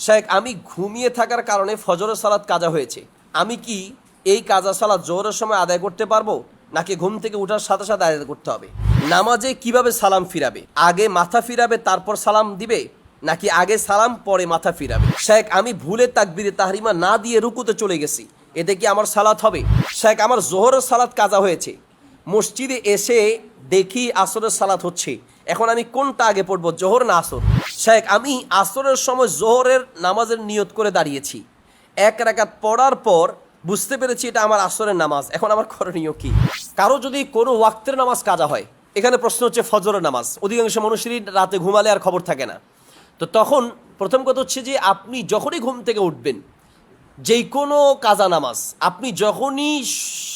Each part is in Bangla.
শেখ, আমি ঘুমিয়ে থাকার কারণে ফজরের সালাত কাজা হয়েছে। আমি কি এই কাজা সালাত জোহরের সময় আদায় করতে পারবো, নাকি ঘুম থেকে ওঠার সাথে সাথে আদায় করতে হবে? নামাজে কিভাবে সালাম ফিরাবে? আগে মাথা ফিরাবে তারপর সালাম দিবে, নাকি আগে সালাম পরে মাথা ফিরাবে? শেখ, আমি ভুলে তাকবীরে তাহরিমা না দিয়ে রুকুতে চলে গেছি, এতে কি আমার সালাত হবে? শেখ, আমার জোহরের সালাত কাজা হয়েছে, মসজিদে এসে দেখি আসরের সালাত হচ্ছে, এখন আমি কোনটা আগে পড়বো, জোহর না আসর? শেখ, আমি আসরের সময় জোহরের নামাজের নিয়ত করে দাঁড়িয়েছি, এক রাকাত পড়ার পর বুঝতে পেরেছি এটা আমার আসরের নামাজ, এখন আমার করণীয় কি? কারো যদি কোনো ওয়াক্তের নামাজ কাজা হয়, এখানে প্রশ্ন হচ্ছে ফজরের নামাজ, অধিকাংশ মানুষেরই রাতে ঘুমালে আর খবর থাকে না, তো তখন প্রথম কথা হচ্ছে যে আপনি যখনই ঘুম থেকে উঠবেন, যেই কোনো কাজা নামাজ আপনি যখনই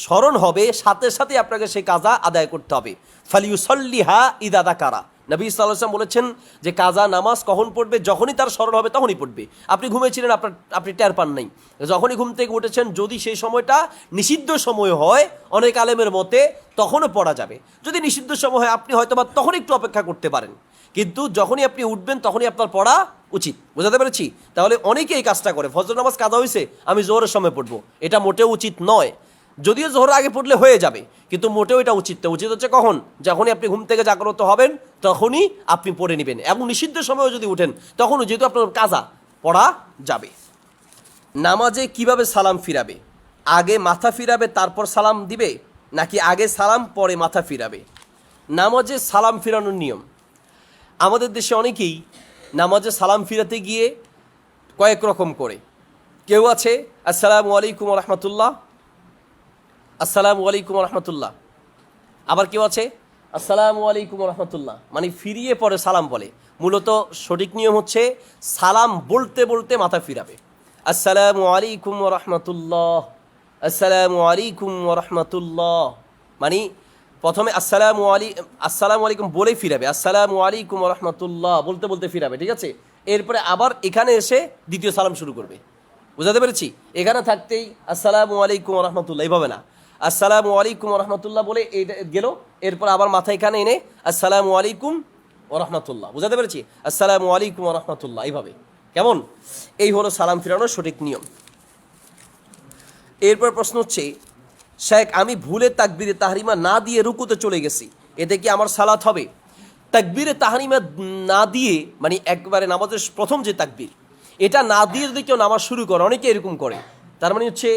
স্মরণ হবে সাথে সাথে আপনাকে সেই কাজা আদায় করতে হবে। ফালিউসল্লিহা ইদাদা কারা, নবী সাল্লাল্লাহু আলাইহি ওয়াসাল্লাম বলেছেন যে কাজা নামাজ কখন পড়বে, যখনই তার স্মরণ হবে তখনই পড়বে। আপনি ঘুমিয়েছিলেন, আপনি টের পান নাই, যখনই ঘুম থেকে উঠেছেন, যদি সেই সময়টা নিষিদ্ধ সময় হয় অনেক আলেমের মতে তখনও পড়া যাবে। যদি নিষিদ্ধ সময় হয় আপনি হয়তো বা তখন একটু অপেক্ষা করতে পারেন, কিন্তু যখনই আপনি উঠবেন তখনই আপনার পড়া উচিত। বুঝাতে পেরেছি? তাহলে অনেকে এই কাজটা করে, ফজর নামাজ কাজা হয়েছে আমি জোহরের সময় পড়বো, এটা মোটেও উচিত নয়। যদিও জোহর আগে পড়লে হয়ে যাবে, কিন্তু মোটেও এটা উচিত না। উচিত হচ্ছে কখন? যখনই আপনি ঘুম থেকে জাগ্রত হবেন তখনই আপনি পড়ে নেবেন, এবং নিষিদ্ধ সময়েও যদি উঠেন তখনও যেহেতু আপনার কাজা পড়া যাবে। নামাজে কিভাবে সালাম ফিরাবে? আগে মাথা ফিরাবে তারপর সালাম দিবে, নাকি আগে সালাম পরে মাথা ফিরাবে? নামাজে সালাম ফিরানোর নিয়ম, আমাদের দেশে অনেকেই নামাজে সালাম ফিরাতে গিয়ে কয়েক রকম করে। কেউ আছে আসসালামু আলাইকুম রহমতুল্লাহ, আসসালামু আলাইকুম রহমতুল্লাহ, আবার কেউ আছে আসসালামু আলাইকুম রহমতুল্লাহ, মানে ফিরিয়ে পরে সালাম বলে। মূলত সঠিক নিয়ম হচ্ছে সালাম বলতে বলতে মাথা ফিরাবে। আসসালামু আলাইকুম রহমতুল্লাহ, আসসালামু আলাইকুম রহমতুল্লাহ, মানে প্রথমে আসসালামু আলাইকুম বলে ফিরাবে, আসসালামু আলাইকুম রহমতুল্লাহ বলতে বলতে ফিরাবে, ঠিক আছে? এরপরে আবার এখানে এসে দ্বিতীয় সালাম শুরু করবে। বুঝাতে পেরেছি? এখানে থাকতেই আসসালামু আলাইকুম রহমতুল্লাহ, এইভাবে না, আসসালামু আলাইকুম রহমতুল্লাহ বলে এইটা গেল, এরপর আবার মাথা এখানে এনে আসসালামু আলাইকুম রহমতুল্লাহ। বুঝাতে পেরেছি? আসসালামু আলাইকুম রহমতুল্লাহ, এইভাবে। কেমন? এই হলো সালাম ফিরানোর সঠিক নিয়ম। এরপর প্রশ্ন হচ্ছে, শেখ, আমি ভুলে তাকবীরে তাহরিমা না দিয়ে রুকুতে চলে গেছি, এতে কি আমার সালাত হবে? তাকবীরে তাহরিমা না দিয়ে মানে একবারে নামাজের প্রথম যে তাকবীর, এটা না দিয়ে যদি কেউ নামাজ শুরু করে, অনেকে এরকম করে, তার মানে হচ্ছে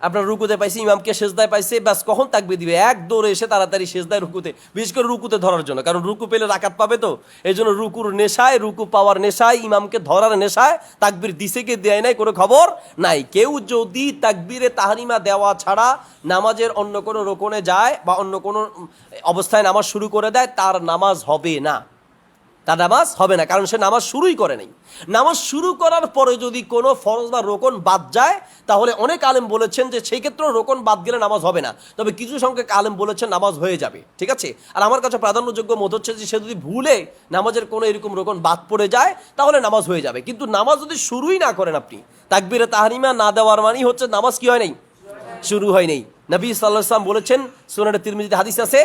আপনার রুকুতে পাইছে, ইমামকে সেজদায় পাইছে, ব্যাস কখন তাকবীর দিবে, এক দৌড়ে এসে তাড়াতাড়ি সেজদায় রুকুতে, বিশেষ করে রুকুতে ধরার জন্য, কারণ রুকু পেলে রাকাত পাবে, তো এই জন্য রুকুর নেশায়, রুকু পাওয়ার নেশায়, ইমামকে ধরার নেশায় তাকবীর দিছে কে দেয় নাই কোনো খবর নাই। কেউ যদি তাকবীরে তাহরিমা দেওয়া ছাড়া নামাজের অন্য কোনো রোকনে যায় বা অন্য কোনো অবস্থায় নামাজ শুরু করে দেয়, তার নামাজ হবে না, তার নামাজ হবে না, কারণ সে নামাজ শুরুই করে নাই। নামাজ শুরু করার পরে যদি কোনো ফরজ বা রোকন বাদ যায়, তাহলে অনেক আলেম বলেছেন যে সেই ক্ষেত্রে রোকন বাদ গেলে নামাজ হবে না, তবে কিছু সংখ্যক আলেম বলেছেন নামাজ হয়ে যাবে, ঠিক আছে? আর আমার কাছে প্রাধান্যযোগ্য মত হচ্ছে যে সে যদি ভুলে নামাজের কোনো এরকম রোকন বাদ পড়ে যায় তাহলে নামাজ হয়ে যাবে, কিন্তু নামাজ যদি শুরুই না করেন আপনি, তাকবীরে তাহরিমা না দেওয়ার মানেই হচ্ছে নামাজ কি হয় নাই, শুরু হয় নাই। নবী সাল্লাল্লাহু আলাইহি ওয়াসাল্লাম বলেছেন, সুনানে তিরমিজিতে হাদিস আছে,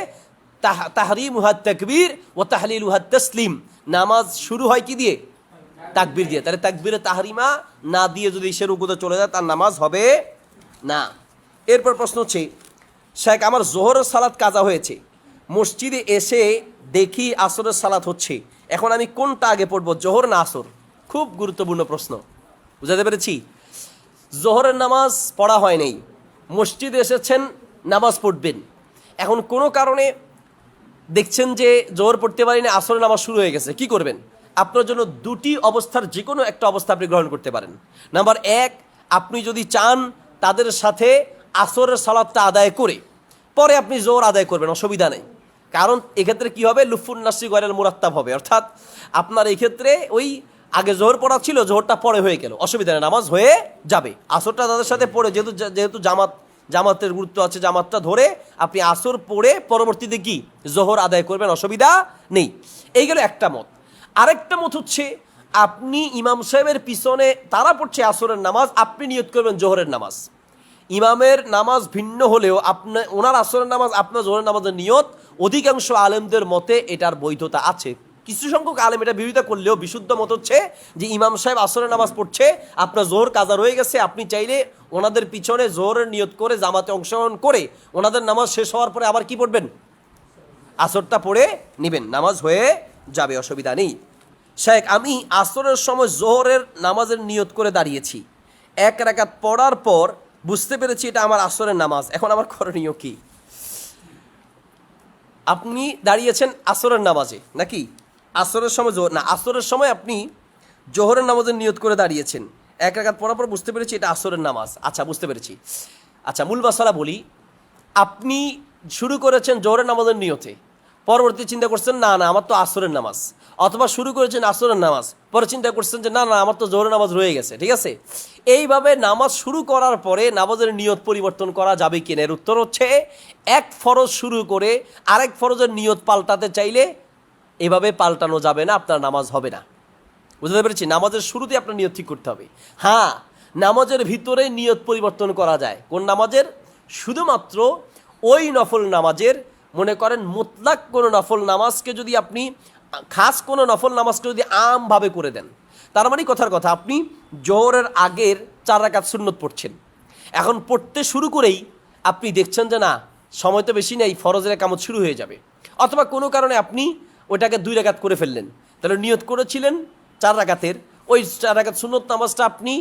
তাহরিমুহা তাকবীর ওয়া তাহলিলুহা তাসলিম, নামাজ শুরু হয় কি দিয়ে? তাকবীর দিয়ে। তাহলে তাকবীরে তাহরিমা না দিয়ে যদি সে রুকুতে চলে যায় তার নামাজ হবে না। এরপর প্রশ্ন হচ্ছে, শেখ, আমার জোহরের সালাত কাজা হয়েছে, মসজিদে এসে দেখি আসরের সালাত হচ্ছে, এখন আমি কোনটা আগে পড়বো, জোহর না আসর? খুব গুরুত্বপূর্ণ প্রশ্ন। বুঝাতে পেরেছি? জোহরের নামাজ পড়া হয় নাই, মসজিদে এসেছেন, নামাজ পড়বেন, এখন কোনো কারণে দেখছেন যে জোহর পড়তে পারি না, আসরের নামাজ শুরু হয়ে গেছে, কি করবেন? আপনার জন্য দুটি অবস্থার যে কোনো একটা অবস্থা আপনি গ্রহণ করতে পারেন। নাম্বার এক, আপনি যদি চান তাদের সাথে আসরের সালাতটা আদায় করে পরে আপনি জোহর আদায় করবেন, অসুবিধা নেই, কারণ এক্ষেত্রে কি হবে, লুফুন নাসি গয়রুল মুরাত্তাব হবে, অর্থাৎ আপনার এই ক্ষেত্রে ওই আগে জোহর পড়া ছিল, জোহরটা পরে হয়ে গেল, অসুবিধা নেই, নামাজ হয়ে যাবে। আসরটা তাদের সাথে পড়ে, যেহেতু জামাতের গুরুত্ব আছে, জামাতটা ধরে আপনি আসর পড়ে পরবর্তীতে কি জোহর আদায় করবেন, অসুবিধা নেই। এই গেল একটা মত। আরেকটা মত হচ্ছে, আপনি ইমাম সাহেবের পিছনে, তারা পড়ছে আসরের নামাজ, আপনি নিয়ত করবেন জোহরের নামাজ। ইমামের নামাজ ভিন্ন হলেও ওনার আসরের নামাজ আপনার জোহরের নামাজের নিয়ত, অধিকাংশ আলেমদের মতে এটার বৈধতা আছে, কিছু সংখ্যক আলেম এটা বিরোধিতা করলেও বিশুদ্ধ মত হচ্ছে যে ইমাম সাহেব আসরের নামাজ পড়ছে, আপনার জোহর কাজা রয়ে গেছে, আপনি চাইলে ওনাদের পিছনে জোহরের নিয়ত করে জামাতে অংশগ্রহণ করে ওনাদের নামাজ শেষ হওয়ার পরে আবার কি পড়বেন, আসরটা পড়ে নেবেন, নামাজ হয়ে যাবে, অসুবিধা নেই। শেখ, আমি আসরের সময় জোহরের নামাজের নিয়ত করে দাঁড়িয়েছি, এক রাকাত পড়ার পর বুঝতে পেরেছি এটা আমার আসরের নামাজ, এখন আমার করণীয় কি? আপনি দাঁড়িয়েছেন আসরের নামাজে নাকি আসরের সময় জোহর না, আসরের সময় আপনি জোহরের নামাজের নিয়ত করে দাঁড়িয়েছেন, এক রাকাত পড়ার পর বুঝতে পেরেছি এটা আসরের নামাজ। আচ্ছা, বুঝতে পেরেছি। আচ্ছা, মূল মাসালা বলি। আপনি শুরু করেছেন জোহরের নামাজের নিয়তে, পরবর্তী চিন্তা করছেন না না আমার তো আসরের নামাজ, অথবা শুরু করেছেন আসরের নামাজ, পরে চিন্তা করছেন যে না না আমার তো জোহরের নামাজ রয়ে গেছে, ঠিক আছে? এইভাবে নামাজ শুরু করার পরে নামাজের নিয়ত পরিবর্তন করা যাবে কিনা, এর উত্তর হচ্ছে এক ফরজ শুরু করে আরেক ফরজের নিয়ত পাল্টাতে চাইলে এভাবে পাল্টানো যাবে না, আপনার নামাজ হবে না। বুঝতে পেরেছি? নামাজের শুরুতে আপনার নিয়ত ঠিক করতে হবে। হ্যাঁ, নামাজের ভিতরে নিয়ত পরিবর্তন করা যায়। কোন নামাজের? শুধুমাত্র ওই নফল নামাজের, মনে করেন মুতলাক কোনো নফল নামাজকে যদি আপনি, খাস কোনো নফল নামাজকে যদি আমভাবে করে দেন, তার মানে কথার কথা আপনি জোহরের আগের 4 রাকাত সুন্নত পড়ছেন, এখন পড়তে শুরু করেই আপনি দেখছেন যে না সময় তো বেশি নেই, ফরজের একামত শুরু হয়ে যাবে, অথবা কোনো কারণে আপনি ওটাকে 2 রাকাত করে ফেললেন, তাহলে নিয়ত করেছিলেন 4 রাকাতের, ওই 4 রাকাত সুন্নত নামাজটা আপনি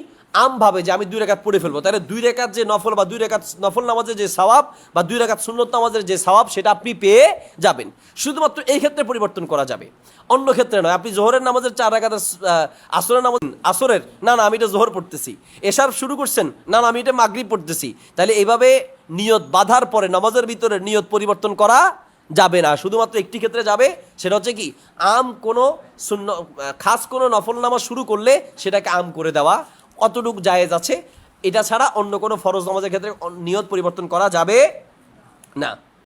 আমভাবে যে আমি 2 রাকাত পড়ে ফেলবো, তাহলে 2 রাকাত যে নফল বা 2 রাকাত নফল নামাজের যে সওয়াব বা 2 রাকাত সুন্নত নামাজের যে সওয়াব সেটা আপনি পেয়ে যাবেন। শুধুমাত্র এই ক্ষেত্রে পরিবর্তন করা যাবে, অন্য ক্ষেত্রে নয়। আপনি জোহরের নামাজের 4 রাকাতের, আসরের নামাজ আসরের না না আমি এটা জোহর পড়তেছি, এশার শুরু করছেন না না আমি এটা মাগরিব পড়তেছি, তাহলে এইভাবে নিয়ত বাঁধার পরে নামাজের ভিতরে নিয়ত পরিবর্তন করা যাবে না। শুধুমাত্র একটি ক্ষেত্রে যাবে, সেটা হচ্ছে কি কোনো খাস কোনো নফল নামাজ শুরু করলে সেটাকে আম করে দেওয়া, অতটুকু জায়েজ আছে। এটা ছাড়া অন্য কোনো ফরজ নামাজের ক্ষেত্রে নিয়ত পরিবর্তন করা যাবে না।